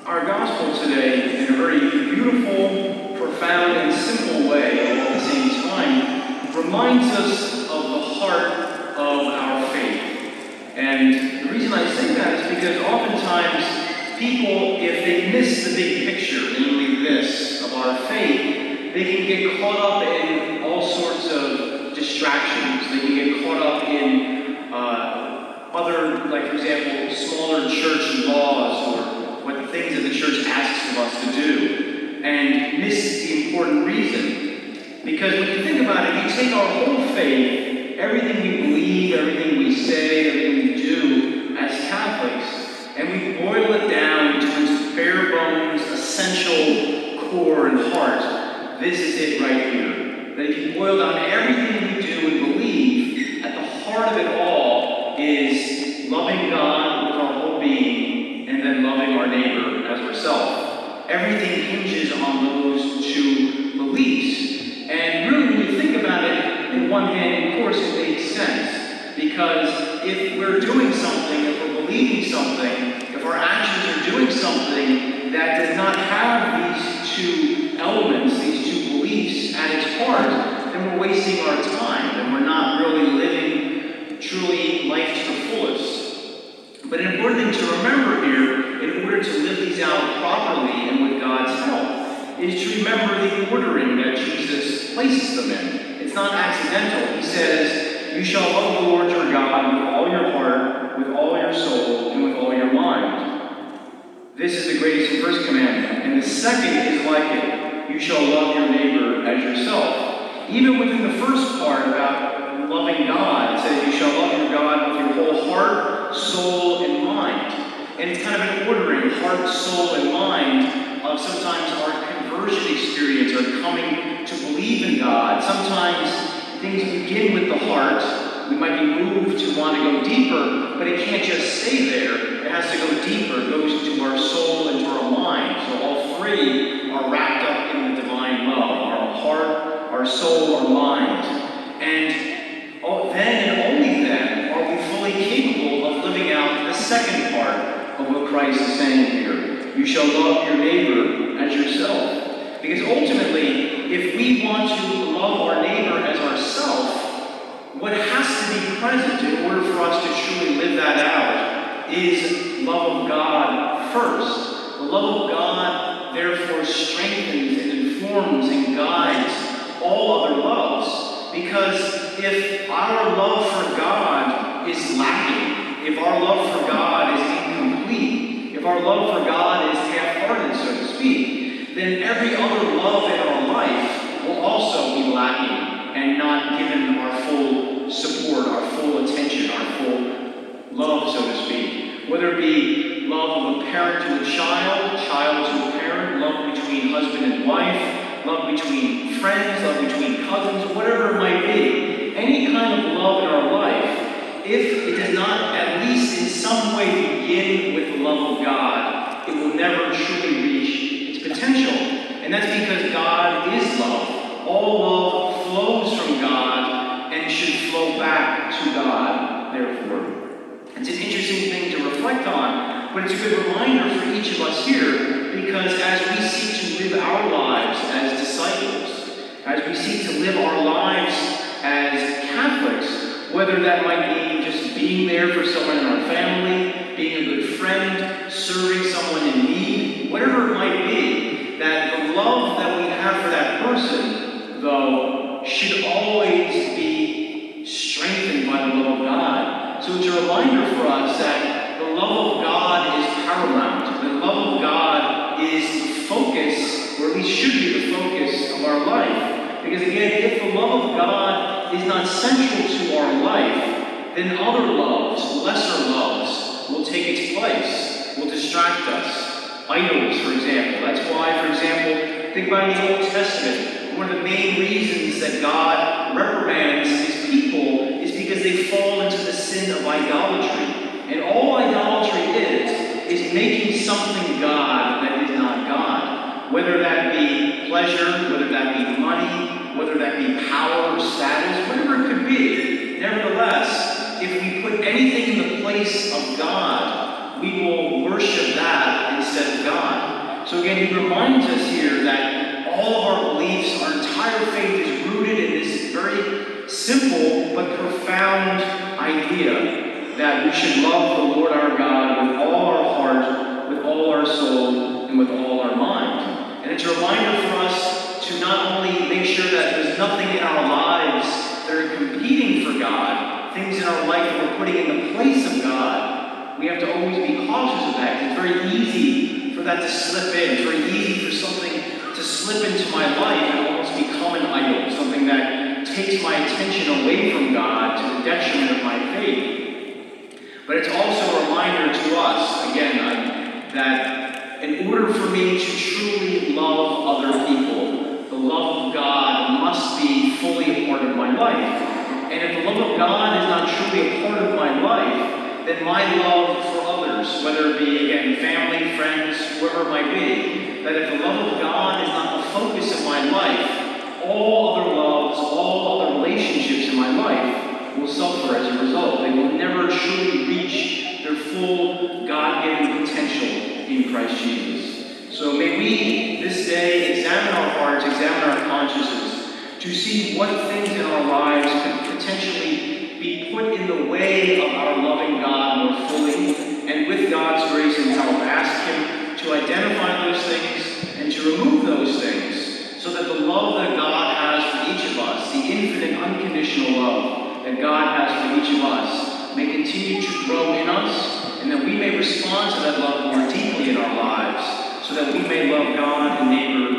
Our gospel today, in a very beautiful, profound, and simple way all at the same time, reminds us of the heart of our faith. And the reason I say that is because oftentimes people, if they miss the big picture, namely this, of our faith, they can get caught up in all sorts of distractions. They can get caught up in other, like for example, smaller church laws or what things that the church asks of us to do, and miss the important reason. Because when you think about it, you take our whole faith, everything we believe, everything we say, everything we do as Catholics, and we boil it down to its bare bones, essential core and heart. This is it right here. That if you boil down everything we do and believe, at the heart of it all is loving God with our whole being, and then loving our neighbor as ourselves. Everything hinges on those two beliefs. And really, when you think about it, in one hand, of course, it makes sense. Because if we're doing something, if we're believing something, if our actions are doing something that does not have these two elements, these two beliefs at its heart, then we're wasting our time, and we're not really living truly life to the fullest. But an important thing to remember here, in order to live these out properly and with God's help, is to remember the ordering that Jesus places them in. It's not accidental. He says, "You shall love the Lord your God with all your heart, with all your soul, and with all your mind." This is the greatest and first commandment. And the second is like it. You shall love your neighbor as yourself. Even within the first part about loving God, it says, "You shall love your God with your whole heart, soul, and mind." And it's kind of an ordering, heart, soul, and mind, of sometimes our conversion experience, our coming to believe in God. Sometimes things begin with the heart. We might be moved to want to go deeper, but it can't just stay there. It has to go deeper. It goes into our soul and to our mind. So all three are wrapped up in the divine love. Our heart, our soul, our mind. And then and only then are we fully capable of living out the second part of what Christ is saying here. You shall love your neighbor as yourself. Because ultimately, if we want to love our neighbor as ourselves, what has to be present in order for us to truly live that out is love of God first. The love of God, therefore, strengthens and informs and guides all other loves. Because if our love for God is lacking, if our love for God is incomplete, if our love for God is half-hearted, so to speak, then every other love in our life will also be lacking and not given our full support, our full attention, our full love, so to speak. Whether it be love of a parent to a child, child to a parent, love between husband and wife, love between friends, love between cousins, whatever it might be. Any kind of love in our life, if it does not at least in some way begin with the love of God, it will never truly reach its potential. And that's because God is love. All love flows from God and should flow back to God, therefore. It's an interesting thing to reflect on, but it's a good reminder for each of us here, because as we seek to live our lives as disciples, as we seek to live our lives as Catholics, whether that might be just being there for someone in our family, being a good friend, serving someone in need, whatever it might be, that the love that we have for that person, though, should always be strengthened by the love of God. So it's a reminder for us that the love of God is paramount. The love of God is the focus, or at least should be the focus of our life. Because again, if the love of God is not central to our life, then other loves, lesser loves, will take its place, will distract us. Idols, for example. That's why, for example, think about in the Old Testament, one of the main reasons that God reprimands his people is because they fall into the sin of idolatry. And all idolatry is making something God that is not God. Whether that be pleasure, whether that be money, whether that be power or status, whatever it could be. Nevertheless, if we put anything in the place of God, we will worship that instead of God. So again, he reminds us here that all of our beliefs, our entire faith is rooted in this very simple but profound idea that we should love the Lord our God with all our heart, with all our soul, and with all our mind. And it's a reminder for us to not only make sure that there's nothing in our lives that are competing for God, things in our life that we're putting in the place of God. We have to always be cautious of that, because it's very easy for that to slip in. It's very easy for something to slip into my life and almost become an idol, something that takes my attention away from God to the detriment of my faith. But it's also a reminder to us, again, that in order for me to truly love other people, the love of God must be fully a part of my life. And if the love of God is not truly a part of my life, then my love for others, whether it be, again, family, friends, whoever it might be, that if the love of God is not the focus of my life, all other loves, all other relationships in my life will suffer as a result. They will never truly reach their full God-given potential in Christ Jesus. So may we this day examine our hearts, examine our consciences, to see what things in our lives could potentially be put in the way of our loving God more fully, and with God's grace and help, ask Him to identify those things and to remove those things, so that the love that God has for each of us, the infinite, unconditional love that God has for each of us, may continue to grow in us, and that we may respond to that love more deeply in our lives, so that we may love God and neighbor